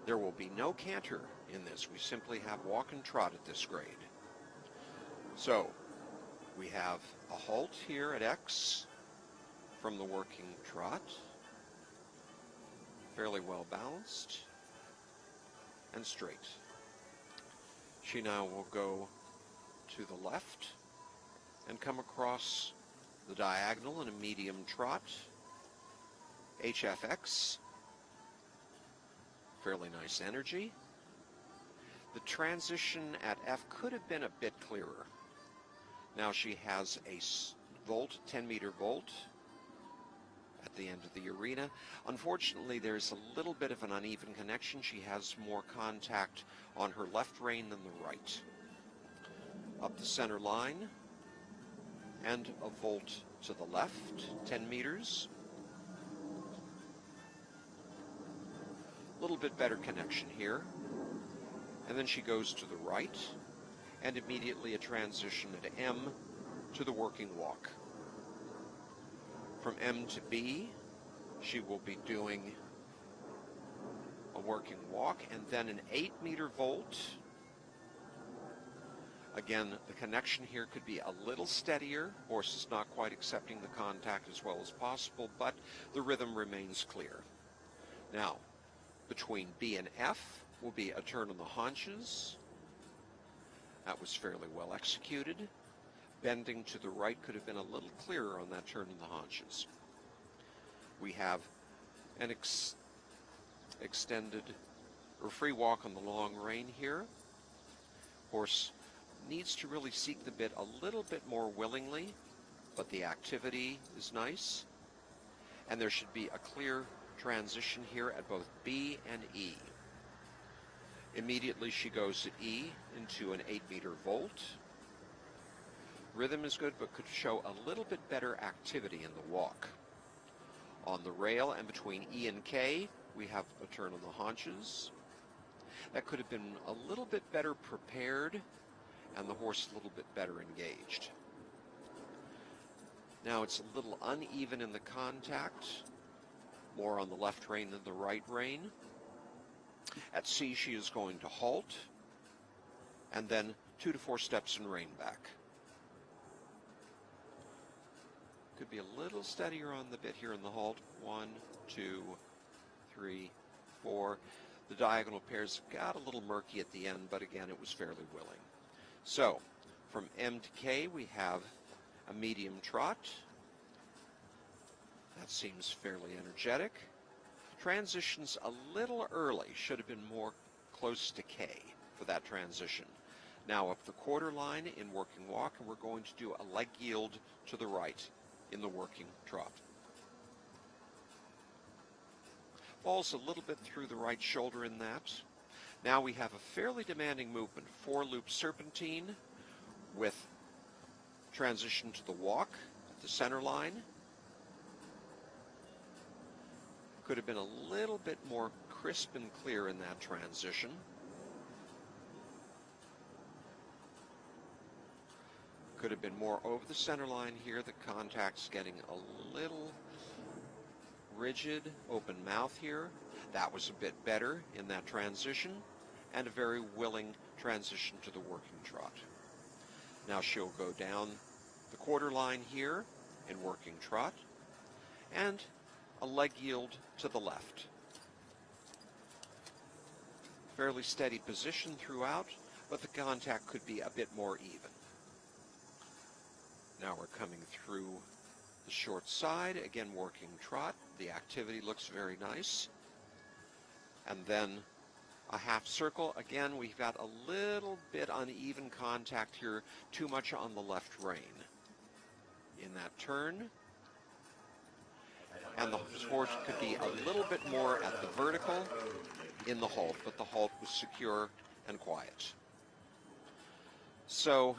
There will be no canter in this. We simply have walk and trot at this grade. So we have a halt here at X from the working trot, fairly well balanced and straight. She now will go to the left and come across the diagonal in a medium trot, HFX, fairly nice energy. The transition at F could have been a bit clearer. Now she has a volt, 10-meter volt at the end of the arena. Unfortunately, there's a little bit of an uneven connection. She has more contact on her left rein than the right. Up the center line and a volt to the left, 10 meters. A little bit better connection here. And then she goes to the right and immediately a transition at M to the working walk. From M to B, she will be doing a working walk and then an 8-meter volt. Again, the connection here could be a little steadier. Horse is not quite accepting the contact as well as possible, but the rhythm remains clear. Now, between B and F will be a turn on the haunches. That was fairly well executed. Bending to the right could have been a little clearer on that turn on the haunches. We have an extended or free walk on the long rein here. Horse needs to really seek the bit a little bit more willingly, but the activity is nice. And there should be a clear transition here at both B and E. Immediately she goes at E into an 8-meter volt. Rhythm is good, but could show a little bit better activity in the walk. On the rail and between E and K, we have a turn on the haunches. That could have been a little bit better prepared and the horse a little bit better engaged. Now it's a little uneven in the contact, more on the left rein than the right rein. At C, she is going to halt, and then 2 to 4 steps and rein back. Could be a little steadier on the bit here in the halt. 1, 2, 3, 4. The diagonal pairs got a little murky at the end, but again, it was fairly willing. So, from M to K, we have a medium trot. That seems fairly energetic. Transitions a little early, should have been more close to K for that transition. Now up the quarter line in working walk, and we're going to do a leg yield to the right in the working trot. Falls a little bit through the right shoulder in that. Now we have a fairly demanding movement, 4-loop serpentine with transition to the walk at the center line. Could have been a little bit more crisp and clear in that transition. Could have been more over the center line here. The contact's getting a little rigid, open mouth here. That was a bit better in that transition, and a very willing transition to the working trot. Now she'll go down the quarter line here in working trot, and a leg yield to the left. Fairly steady position throughout, but the contact could be a bit more even. Now we're coming through the short side, again working trot. The activity looks very nice. And then a half circle. Again, we've got a little bit uneven contact here, too much on the left rein. In that turn, and the horse could be a little bit more at the vertical in the halt, but the halt was secure and quiet. So